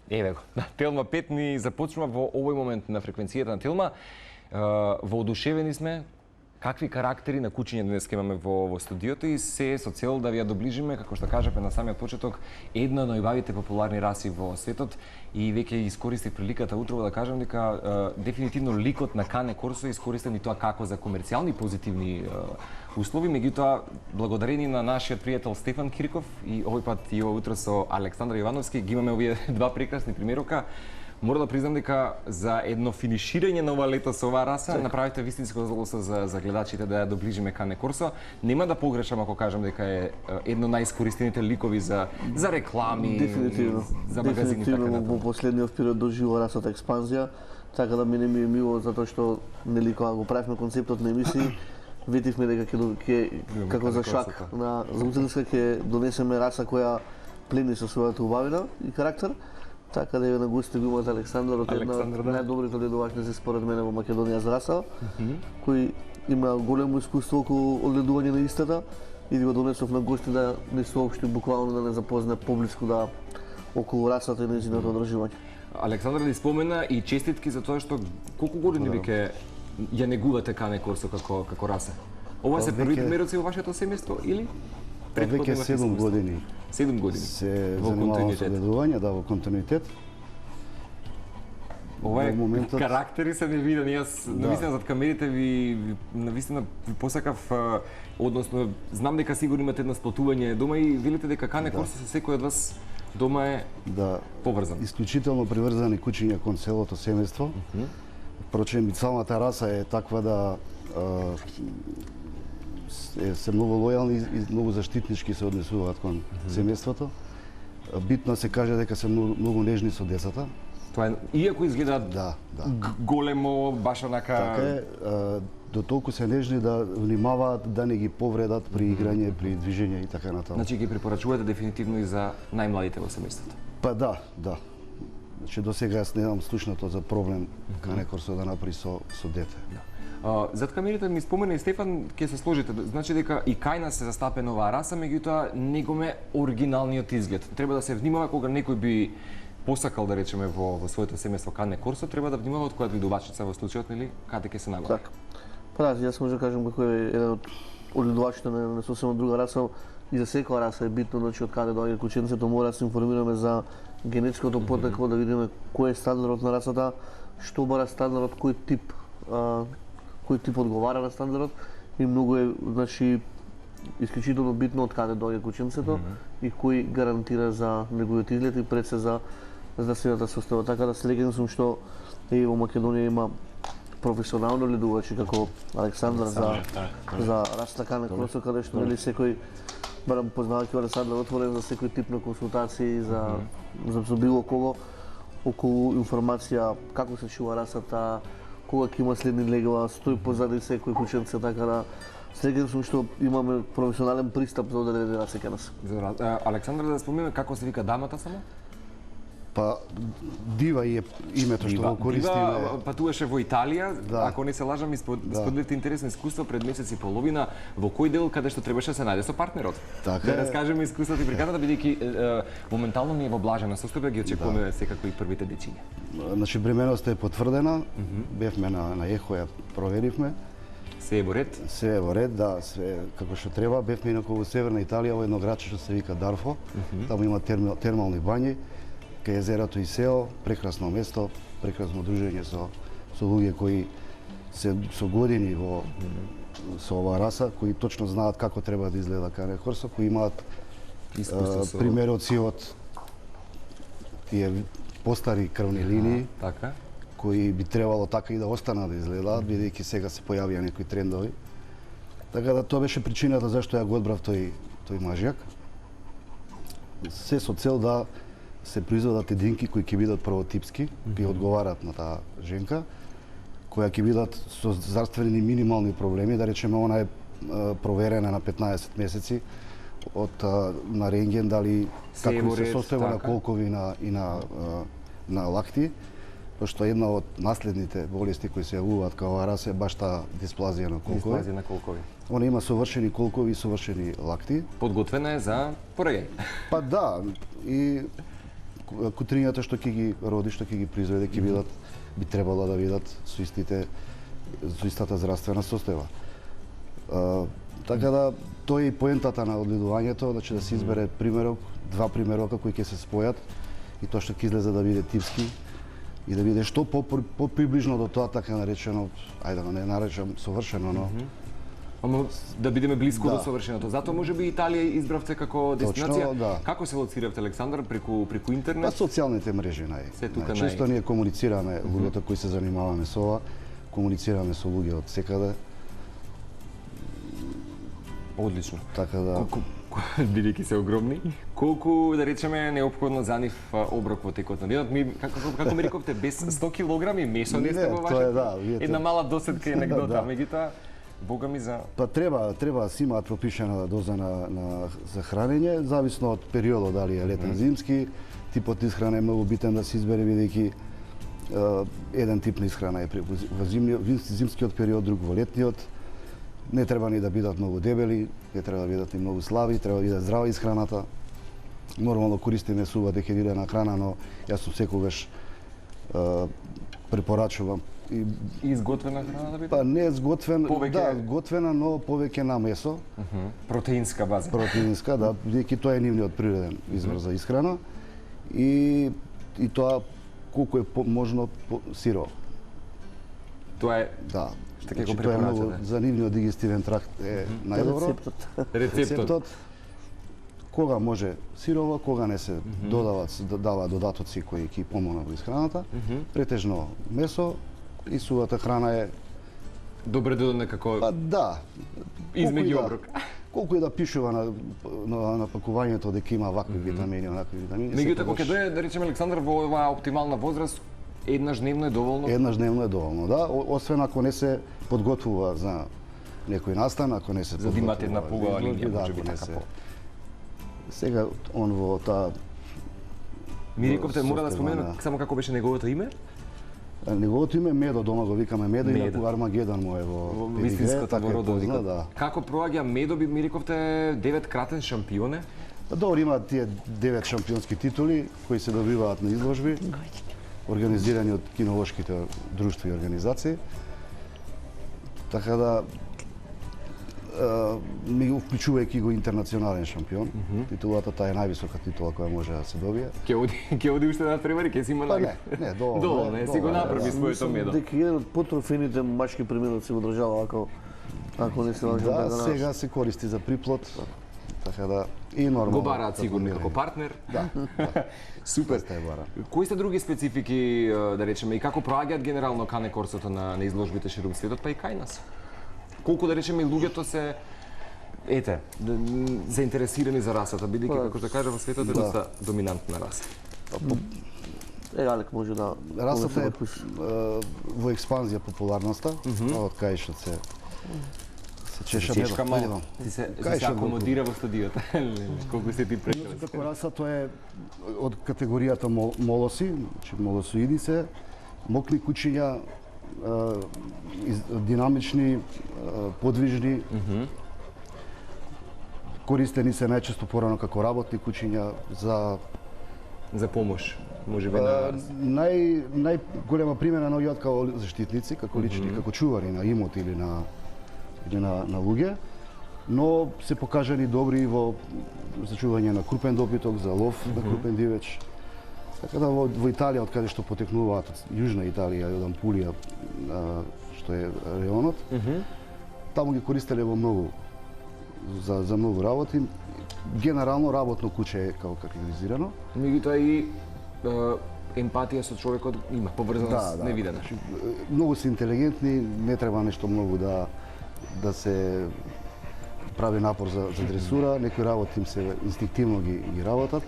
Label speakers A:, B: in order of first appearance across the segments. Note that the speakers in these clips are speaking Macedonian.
A: Еве го. Телма 5 ни започнува во овој момент на фреквенцијата на Телма. Воодушевени сме какви карактери на кучиња денеска имаме во студиото и се со цел да ви ја доближиме, како што кажавме на самиот почеток, една од најубавите популарни раси во светот и веќе искористив приликата утрово да кажам дека дефинитивно ликот на Кане Корсо е искористен и тоа како за комерцијални позитивни услови, меѓутоа благодарение на нашиот пријател Стефан Кирков и овој пат и ова утро со Александар Јовановски ги имаме овие два прекрасни примерока. Мора да признам дека за едно финиширање на ова лето со оваа раса направите вистинско задоволство за гледачите да ја доближиме Кане Корсо. Нема да погрешам ако кажам дека е едно најискористените ликови за реклами,
B: дефинитивно.
A: За магазини така
B: натаму. Во последниот период доживува расата експанзија, така да мене ми е мило затоа што нели кога го правевме концептот на емисии, ветивме дека ќе како за шак на утилска ќе донесеме раса која плени со својата убавина и карактер. Така да ја на гости го имате Александар, од една од најдобрите одгледувачници според мене во Македонија за раса, кој има големо искуство околу одгледување на истата и ви го донесов на гости да не соопшти буквално да не запозна поблиску да околу расата и нејзиното одржување.
A: Александар ни спомена и честитки за тоа што колку години веќе ја негувате Кане Корсо како раса. Ова се први примероци во вашето семејство или?
C: Веќе 7 години.
A: 7 години.
C: Се занимавам со одгледување, да, во континуитет.
A: Ова е карактери се невидени. Јас навистина зад камерите ви навистина ви посакав, односно знам дека сигурно имате едно сплотување дома и велите дека Кане Корсо со секој од вас дома е поврзан.
C: Исклучително приврзани кучиња кон целото семејство. Впрочем, целата раса е таква да се многу лојални и многу заштитнички се однесуваат кон семејството. Битно се каже дека се многу нежни со децата.
A: Тоа е, иако изгледаат големо, баш онака...
C: Така е, до толку се нежни да внимаваат да не ги повредат при играње, при движење и така натаму.
A: Значи ги препорачувате дефинитивно и за најмладите во семејството?
C: Па да. Значи до сега јас немам слушнато за проблем Кане Корсо да направи со дете.
A: Зад камерите ми спомена и Стефан, ќе се сложите, значи дека и кај нас се застапена оваа раса, меѓутоа негоме оригиналниот изглед. Треба да се внимава кога некој би посакал да речеме во своето семејство Кане Корсо, треба да внимава од која видувачица во случајот, нели, каде ќе се нагледа.
B: Така. Па да, јас може да кажам како е еден од одгледувачите на сосема друга раса и за секоја раса е битно, значи од каде доаѓа кученцето, мора да се информираме за генетското потекло, да видиме кој е стандардот на расата, што бара стандардот, кој тип одговара на стандардот и многу е, значи, исклучително битно од каде доаѓа кученцето и кој гарантира за неговиот изглед и пред се за здравствената состојба. Така да слеген сум што и во Македонија има професионално одгледувачи како Александар за расата Кане Корсо, каде што нели секој барам познавајќи Александар отворен за секој тип на консултации за било кого околу информација како се чува расата, кога ќе има следни легла, стои позади секој кученце, така да слеген сум што имаме професионален пристап за одредени раси кај нас.
A: Александар, да спомнеме како се вика дамата само?
C: Па Дива е името што го користиме.
A: Дива патуваше во Италија, ако не се лажам, споделите интересно искуство пред месец и половина во кој дел каде што требаше се најде со партнерот.
C: Така
A: да раскажеме искуството и приканата, бидејќи моментално ни е во блажена состојба, ги очекуваме секако и првите дечиња.
C: Значи бременоста е потврдена, бевме на ехо, ја проверивме.
A: Се е во ред?
C: Се е во ред, да, све како што треба. Бевме инаку во Северна Италија, во едно градче што се вика Дарфо. Таму има термални бањи, кај езерото и село, прекрасно место, прекрасно дружење со луѓе кои се со години со оваа раса, кои точно знаат како треба да изгледа Кане Корсо, кои имаат примероци од тие постари крвни линии, кои би требало така и да останат да изгледаат, бидејќи сега се појавија некои трендови. Така да тоа беше причината зашто ја го одбрав тој мажјак. Се со цел да се произведат единки кои ќе бидат правотипски, ќе одговарат на таа женка, која ќе бидат со здравствени минимални проблеми, да речеме она е проверена на 15 месеци на рентген дали како се состојба на колкови и на лакти, пошто една од наследните болести кои се јавуваат као оваа раса е баш таа дисплазија на колкови.
A: Дисплазија на колкови.
C: Она има совршени колкови и совршени лакти.
A: Подготвена е за пораѓање.
C: Па да, и кутрињата што ќе ги роди, што ќе ги произведе, ќе бидат би требало да бидат со истата здравствена состојба. Така да тоа е и поентата на одгледувањето, значи да се избере примерок, два примерока кои ќе се спојат и тоа што ќе излезе да биде типски и да биде што поприближно до тоа така наречено, ајде да не наречам совршено, но
A: Ама да бидеме блиску
C: Да.
A: до совршеното. Затоа можеби Италија избравте како дестинација.
C: да.
A: Како се лоциравте, Александар, преку
C: па
A: интернет?
C: социјалните мрежи
A: Се тука
C: Често ние комуницираме, луѓето кои се занимаваме со ова, комуницираме со луѓе од секаде,
A: Одлично.
C: така да
A: Бидејќи се огромни, колку да речеме неопходно за нив оброк во текот на денот? Како ми рековте, без 100 килограми месо не сте
C: Не,
A: во
C: тоа е,
A: вашето?
C: да, видите.
A: Една мала досетка и анегдота,
C: Да.
A: меѓутоа бога ми за
C: Па треба да си имаат пропишана доза за хранење, зависно од периодот, дали е летен, зимски, типот исхрана е многу битен да се избере бидејќи еден тип на исхрана е во зимскиот период, друг во летниот. Не треба ни да бидат многу дебели, не треба да бидат ни многу слаби, треба да биде здрава исхраната. Нормално користиме сува дехидрирана храна, но јас сум секогаш препорачувам и
A: изготвена храна да биде?
C: па не сготвен,
A: Повеќе-
C: да, готвена, но повеќе на месо,
A: Протеинска база.
C: протеинска, да, бидејќи тоа е нивниот природен извор за исхрана и тоа колку е можно сирово.
A: Тоа е
C: Да.
A: Што ќе го
C: Значи, тоа е многу
A: препорачате?
C: за нивниот дигестивен тракт е најдобро.
B: Рецептот.
A: рецептот.
C: Кога може сирово, кога не се дава додатоци кои ќе помогнат во исхраната, претежно месо и сувата храна е
A: Добре да некако
C: па да,
A: измеѓу
C: колку и
A: оброк.
C: колку и да пишува на пакувањето дека има вакви витамини, онакви витамини.
A: Меѓутоа кога ќе
C: секогаш
A: дое да речеме Александар во оваа оптимална возраст, еднаш дневно е доволно.
C: еднаш дневно е доволно, да, освен ако не се подготвува за некој настан, ако не се
A: За да имате една
C: подготвува
A: пугава
C: за изложби,
A: линија,
C: да,
A: може би
C: ако не
A: така
C: се-
A: по.
C: Сега он во таа
A: Ми рековте, мора да
C: состојба
A: споменам
C: на-
A: само како беше неговото име?
C: Неговото име е Медо, дома го викаме Медо,
A: Медо.
C: инаку Армагедон му е во
A: Во
C: педигре,
A: вистинската
C: така
A: во
C: е
A: родот.
C: позна, да.
A: Како проаѓа Медо, би ми рековте 9-кратен шампион е?
C: Па добро, има тие 9 шампионски титули кои се добиваат на изложби, организирани од кинолошките друштва и организации. Така да ми го вклучувајќи го интернационален шампион. Титулата таа е највисока титула која може да се добие.
A: Ќе оди уште да надпревари, ќе си има
C: Па
A: на...
C: не, доволно.
A: Доволно е, си го направи своето
B: Мислам
A: Медо.
B: дека еден од потрофените мачки преминот се го држава ако не се лажам
C: Да,
B: така
C: сега се користи за приплод. Така да и нормално.
A: Го бараат
C: за
A: сигурно
C: формирање.
A: како партнер.
C: Да,
A: Супер.
C: Доста е бара.
A: Кои се други специфики, да речеме, и како проаѓаат генерално кане корсото на изложбите ширум светот, па и кај нас? Колку, да речеме, и луѓето се заинтересирани за расата, бидејќи,
B: Па,
A: како што кажа, во светот е
C: да.
A: доста доминантна раса.
B: Алек може да
C: Расата е
B: коментира.
C: во експанзија популарноста, од кај што се чеша
A: Чешка
C: Медо.
A: мало. Ти се
C: Кај што
A: акомодира во студиото. Колку се ти прекрасен.
C: Како раса тоа е од категоријата молоси, значи молосоиди се, мокри кучиња, динамични, подвижни. Користени се најчесто порано како работни кучиња
A: За помош, може би на...
C: најголема примена наоѓаат како заштитници, како лични, како чувари на имот или на луѓе, но се покажани добри и во зачување на крупен добиток, за лов на крупен дивеч. Така да во Италија, од каде што потекнуваат, од Јужна Италија, од Ампулија, што е реонот, таму ги користеле во многу за многу работи. Генерално работно куче е како категоризирано.
A: Меѓутоа и емпатија со човекот има, поврзаност невидена.
C: Значи, многу се интелигентни, не треба нешто многу да се прави напор за дресура, некои работи им се инстинктивно ги работат.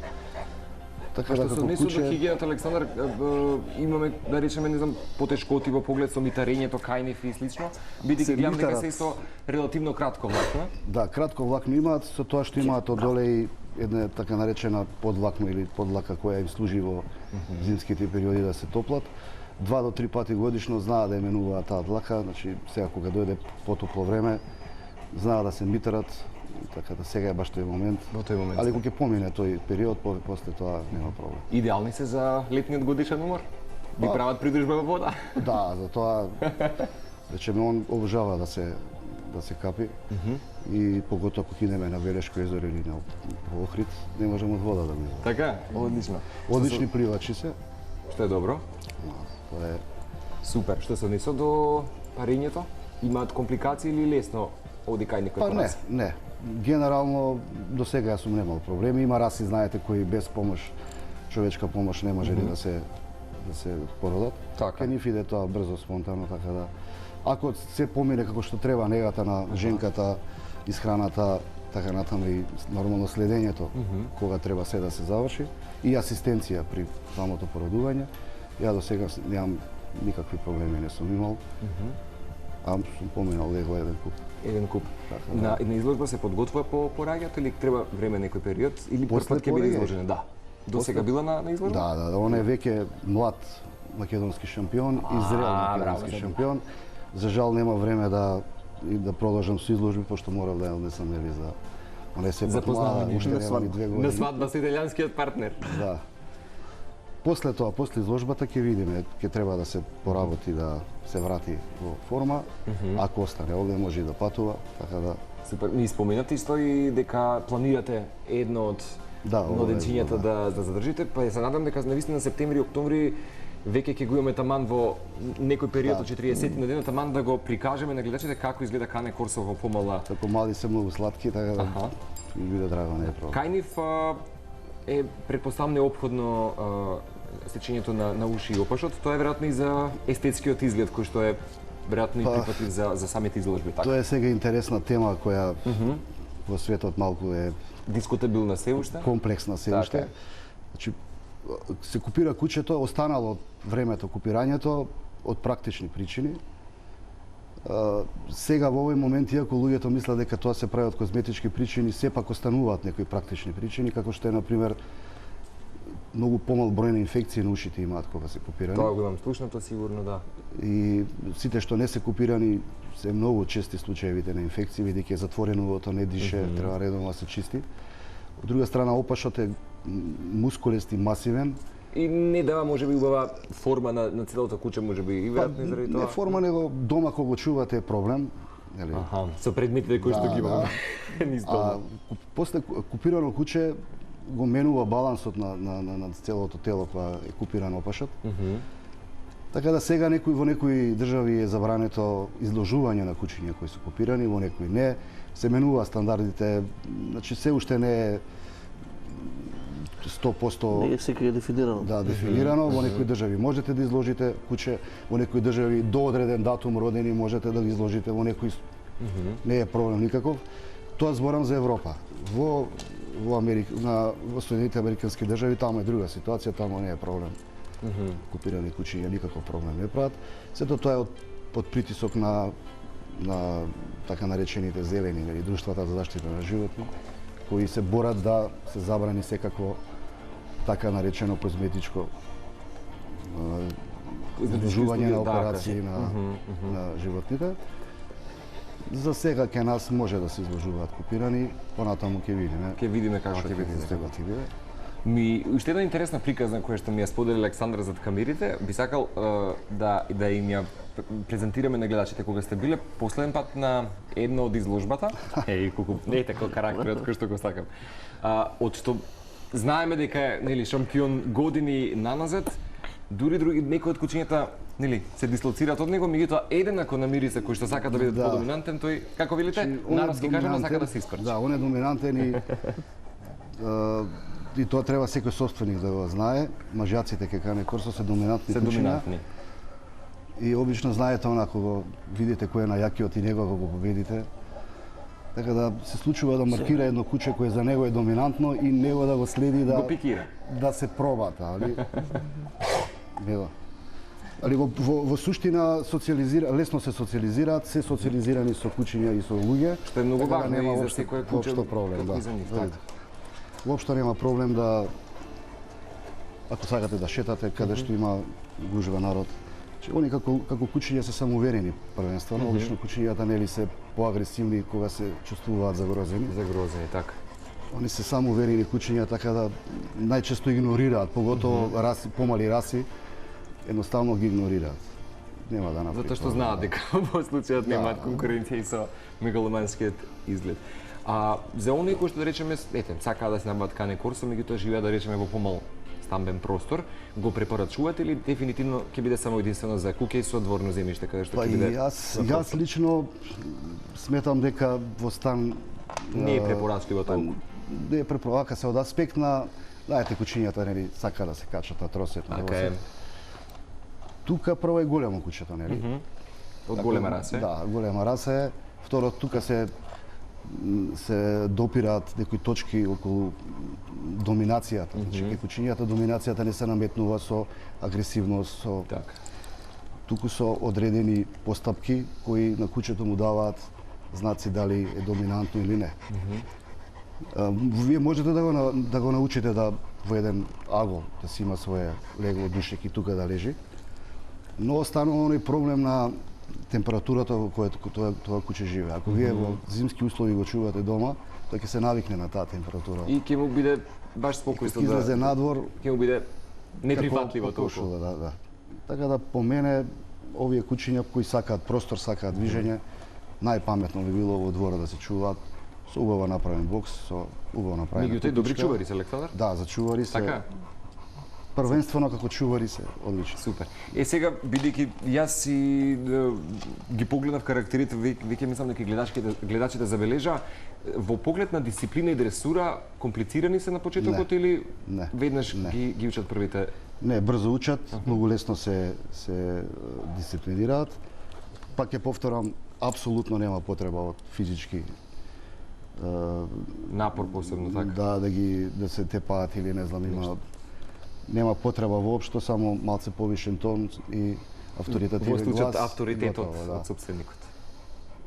C: Така
A: Што
C: да
A: се
C: како
A: однесува до
C: куче,
A: хигиената, Александар, имаме, да речеме, не знам, потешкоти во поглед со митарењето, кај нив и слично, бидејќи
C: Се
A: гледам дека
C: митарат.
A: се исто релативно кратко влакно.
C: да, кратко влакно имаат, со тоа што имаат одоле и една така наречена подлакно или подлака која им служи во зимските периоди да се топлат. 2 до 3 пати годишно знаат да именуваат таа длака, значи сега кога дојде потопло време, знаат да се митарат, така да сега е баш тој момент.
A: Во тој момент.
C: Али кога ќе помине тој период, после тоа нема проблем.
A: Идеални се за летниот годишен умор. Ви прават придружба во вода.
C: Да, за тоа речеме он обожава да се капи и поготоа кога идеме на Велешко езеро или на Охрид, не можеме од вода да го излеземе.
A: Така, одлично.
C: Одлични пливачи се.
A: Што е добро?
C: Тоа е
A: Супер. Што се однесува до парењето? Имаат компликации или лесно оди кај некој
C: Па не. Генерално до сега јас сум немал проблеми. Има раси, знаете, кои без помош, човечка помош не може да се породат.
A: Така.
C: Кај нив иде тоа брзо, спонтано, така да. Ако се помине како што треба негата на женката, исхраната, така натаму и нормално следењето, кога треба се да се заврши, и асистенција при самото породување, ја до сега немам никакви проблеми, не сум имал. А сум поминал легла еден куп. Така,
A: На изложба се подготвува по раѓето или треба време некој период или прв пат ќе биде изложена? Да. До сега била на изложба?
C: Да, он е веќе млад македонски шампион и зрел македонски шампион. За жал нема време да продолжам со изложби, пошто морав да ја однесам нели за не се
A: запознавање,
C: уште нема ни 2 години.
A: На свадба со италијанскиот партнер.
C: Да. После тоа, после изложбата ќе видиме, ќе треба да се поработи да се врати во форма. Ако остане овде може и да патува, така да.
A: Супер. Ми споменате исто и дека планирате едно од младенчињата да задржите, па се надам дека навистина септември и октомври веќе ќе го имаме таман во некој период од 40 на денот таман да го прикажеме на гледачите како изгледа Кане Корсо во помала.
C: Како мали се многу сладки, така да ми биде драго, не е проблем.
A: Кај нив е предпоставам неопходно сечењето на уши и опашот, тоа е веројатно и за естетскиот изглед кој што е веројатно и прифатлив за самите изложби, така.
C: Тоа е сега интересна тема која во светот малку е
A: дискутабилна се уште.
C: Комплексна се уште. Значи се купира куќето, останало од времето купирањето од практични причини. Сега во овој момент, иако луѓето мислат дека тоа се прави од козметички причини, сепак остануваат некои практични причини, како што е, например, многу помал број на инфекции на ушите имаат кога се купирани.
A: Тоа го имам слушнато, сигурно, да.
C: И сите што не се купирани, се многу чести случаевите на инфекции, бидејќи е затворено увото, не дише, треба редовно да се чисти. Од друга страна, опашот е мускулест и масивен.
A: И не дава можеби убава форма на целото куќе, можеби и веројатно заради тоа.
C: Не форма, него дома кога го чувате е проблем. Нели?
A: Со предметите кои што ги имаме низ дома.
C: После купирано куќе го менува балансот на целото тело кога е купиран опашот. Така да сега во некои држави е забрането изложување на куќиња кои се купирани, во некои не. Се менува стандардите, значи се уште не е 100%.
B: Не е секој дефинирано.
C: Да, дефинирано. Во некои држави можете да изложите куќе, во некои држави до одреден датум родени можете да ги изложите, во некои не е проблем никаков. Тоа зборам за Европа. Во Соединените Американски држави таму е друга ситуација, таму не е проблем. Купирани куќиња никаков проблем не прават. Сето тоа е под притисок на така наречените зелени, или друштвата за заштита на животни, кои се борат да се забрани секакво така наречено козметичко изложување на операции на животните. За сега кај нас може да се изложуваат купирани, понатаму ќе видиме.
A: Ќе видиме како ќе биде. Ми уште една интересна приказна која што ми ја сподели Александра зад камерите, би сакал да им ја презентираме на гледачите кога сте биле последен пат на една од изложбата. Не така карактерот кој што го сакам. Од што знаеме дека е, нели, шампион години наназад, дури некои од куќињата, нели, се дислоцираат од него, меѓутоа еден ако намири се кој што сака да биде подоминантен, тој како велите, народски кажано сака да се испрчи.
C: Да, он е доминантен и тоа треба секој собственик да го знае. Мажјаците ке Кане Корсо се доминантни куќиња. И обично знаете онако го видите кој е најакиот и него го победите. Така да се случува да маркира едно куќе кое за него е доминантно и него да го следи да
A: го пикира.
C: Да се проба, али али во суштина лесно се социализираат, се социализирани со куќиња и со луѓе.
A: Што е многу важно и за секој куќе.
C: Воопшто проблем, да. Воопшто нема проблем да ако сакате да шетате каде што има гужва народ, Они како кучиња се самоуверени првенствено, обично кучињата нели се поагресивни кога се чувствуваат загрозени.
A: Загрозени, така.
C: Они се самоуверени кучиња, така да најчесто игнорираат, поготово раси, помали раси, едноставно ги игнорираат. Нема да направи.
A: Затоа што знаат дека во случајот немаат конкуренција и со мегаломанскиот изглед. А за оние кои што да речеме, ете, сакаат да се набават кане корсо, меѓутоа живеат да речеме во помал стамбен простор, го препорачувате или дефинитивно ќе биде само единствено за куќе и со дворно земјиште каде што ќе биде?
C: Јас лично сметам дека во стан
A: не е препорачливо тоа.
C: Не е препорачливо се од аспект на, знаете, кучињата нели сака да се качат на тросет, на
A: okay.
C: Тука прво е големо кучето, нели?
A: Од голема раса е?
C: Да, голема раса е. Второ, тука се допираат некои точки околу доминацијата. Значи, кучињата доминацијата не се наметнува со агресивност, со туку со одредени постапки кои на кучето му даваат знаци дали е доминантно или не. Вие можете да го научите да во еден агол да си има свое легло душек и тука да лежи, но останува оној проблем на температурата во која тоа куче живее. Ако вие во зимски услови го чувате дома, тој ќе се навикне на таа температура.
A: И ќе му биде баш спокојство
C: да излезе надвор,
A: ќе му биде неприфатливо толку.
C: Да. Така да по мене овие кучиња кои сакаат простор, сакаат движење, најпаметно би било во двора да се чуваат со убаво направен бокс, со убаво направена кутичка.
A: Меѓутоа добри чувари се, Александар?
C: Да, за чувари се.
A: Така?
C: Првенствено како чувари се одлични.
A: Супер. Сега бидејќи јас си ги погледнав карактерите, веќе мислам дека гледачите забележа, во поглед на дисциплина и дресура комплицирани се на почетокот или веднаш ги учат првите?
C: Не, брзо учат, многу лесно се дисциплинираат. Пак ќе повторам, апсолутно нема потреба од физички
A: напор посебно така.
C: Да се тепаат или не знам, нема потреба воопшто, само малце повишен тон и авторитетивен глас.
A: Во случајот авторитетот од сопственикот.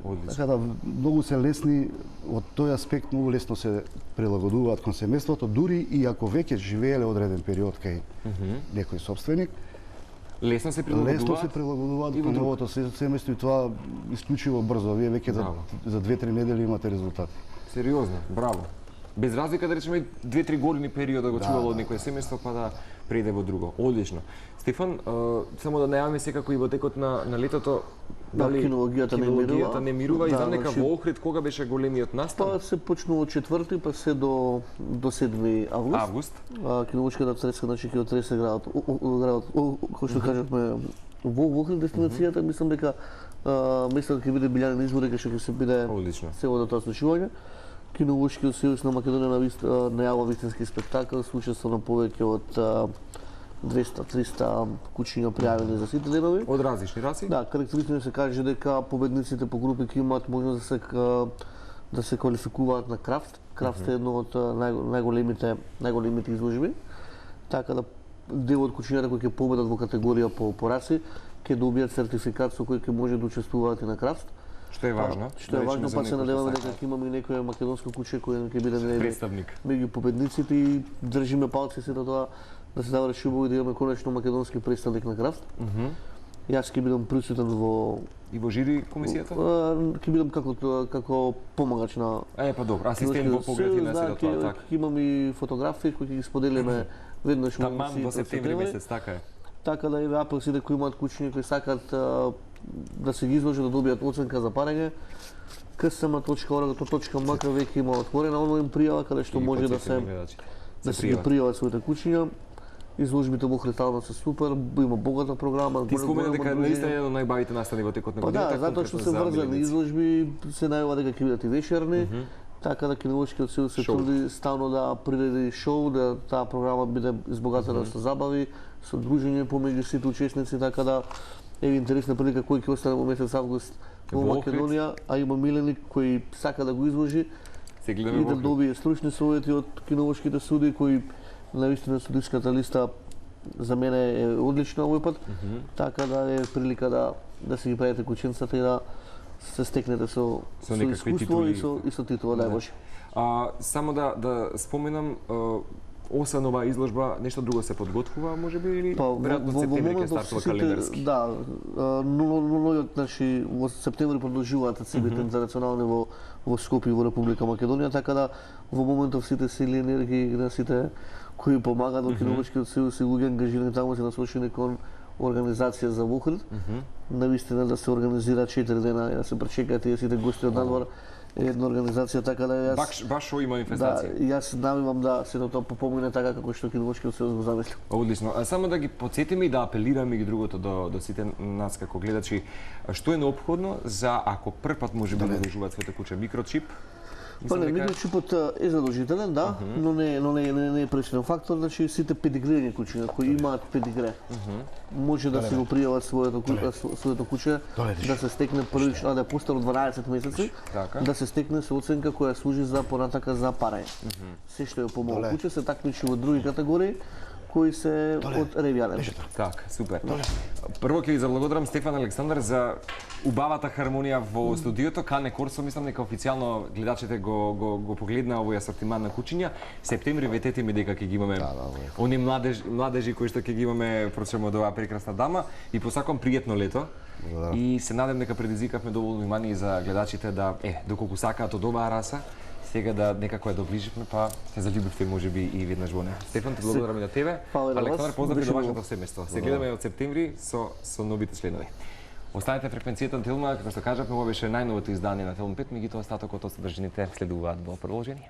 A: Одлично.
C: Така да многу се лесни од тој аспект, многу лесно се прилагодуваат кон семејството, дури и ако веќе живееле одреден период кај некој сопственик.
A: Лесно се
C: прилагодуваат кон новото семејство и тоа исклучиво брзо. Вие веќе за 2-3 недели имате резултати.
A: Сериозно, браво. Без разлика да речеме 2-3 години период да го чувало од некое семејство па да преиде во друго. Одлично. Стефан, само да најавиме секако и во текот на летото
B: дали кинологијата
A: не мирува и знам дека во Охрид кога беше големиот настан?
B: Па се почнува од 4 па се до 7 август. Кинолошката средска значи ќе отресе градот, кој што кажавме во Охрид дестинацијата, мислам дека ќе биде билјанен избор дека ќе се биде целото тоа случување. Кинолошкиот сојуз на Македонија најавува вистински спектакл, случајство на повеќе од 200-300 кучиња пријавени за сите денови.
A: Од различни раси?
B: Да, карактеристично се каже дека победниците по групи ќе имаат можност да се квалификуваат на крафт. Крафт е едно од најголемите изложби. Така да дел од кучињата кои ќе победат во категорија по раси ќе добијат сертификат со кој ќе може да учествуваат и на крафт.
A: Што е важно?
B: Што е важно, па се надеваме дека ќе имаме и некој македонско куче кој ќе биде
A: представник
B: меѓу победниците и држиме палци се тоа да се заврши убаво и да имаме конечно македонски представник на крафт. Јас ќе бидам присутен
A: и во жири комисијата?
B: Ќе бидам како помагач на
A: па добро, асистент во поглед и на сето тоа, така.
B: Ќе имам и фотографии кои ќе ги споделиме веднаш
A: во септември месец, така е.
B: Така да еве апел сите кои имаат кучиња кои сакаат да се ги изложат, да добијат оценка за парење. ksm.org.mk веќе има отворена онлайн пријава каде што може да се ги пријават своите кучиња. Изложбите во Охрид се супер, има богата програма.
A: Ти спомена дека наистина е едно од најбавите настани во текот на годината.
B: Да, затоа што се врзани изложби, се најава дека ќе бидат и вечерни. Така да Кинолошкиот сојуз се труди стално да приреди шоу, да таа програма биде избогатена со забави, со дружење помеѓу сите учесници, така да е интересна прилика кој ќе остане во месец август во Македонија, а има миленик кој сака да го изложи и да добие стручни совети од кинолошките судии кои навистина судиската листа за мене е одлична овој пат, така да е прилика да си ги правите кученцата и да се стекнете со искуство и со титула, дај Боже.
A: Само да споменам, освен ова изложба, нешто друго се подготвува, можеби, или веројатно
B: во
A: септември ќе
B: моментов
A: стартува
B: сите-
A: календарски?
B: Да, но значи во септември продолжуваат ексибите интернационални во Скопје и во Република Македонија, така да во моментов сите сили енергии на сите кои помагаат во Кинолошкиот сојуз и луѓе ангажирани таму се насочени кон организација за во Охрид. Навистина да се организира 4 дена и да се пречекаат тие сите гости од надвор една организација, така да јас
A: Баш овој
B: да,
A: манифестација.
B: јас навивам да сето тоа помине така како што Кинолошкиот сојуз го замисли.
A: Одлично. А само да ги подсетиме и да апелираме и другото до сите нас како гледачи, што е неопходно за ако првпат може би наложуваат Света куќа микрочип?
B: Па не,
A: дека-
B: микрочипот е задолжителен, да, но не е пречен фактор, значи сите педигрени куќи кои имаат педигре, може да се го пријават своето куќе, да се стекне првично, да е постар од 12 месеци,
A: Така.
B: да се стекне со оценка која служи за понатака за парање. Се што е помало куќе се такмичи во други категории кои се од ревијален.
A: Так, супер. Прво ќе ви заблагодарам Стефан Александар за убавата хармонија во студиото. Кане Корсо, мислам дека официјално гледачите го погледна овој асортиман на кучиња. Септември ветете ми дека ќе ги имаме они младежи кои што ќе ги имаме прочемо од оваа прекрасна дама и посакам пријатно лето. И се надам дека предизвикавме доволно внимание за гледачите да доколку сакаат од оваа раса, сега да некако ја доближивме, па се залюбивте можеби и веднаш во неа. Стефан, те благодарам и на тебе.
B: Фала и на вас.
A: Александар, поздрави до
B: Беше
A: вашето
B: убаво.
A: семејство. Се гледаме од септември со новите членови. Останете фреквенцијата на Телма, како што кажавме, ова беше најновото издание на Телм 5, меѓутоа остатокот од содржините следуваат во продолжение.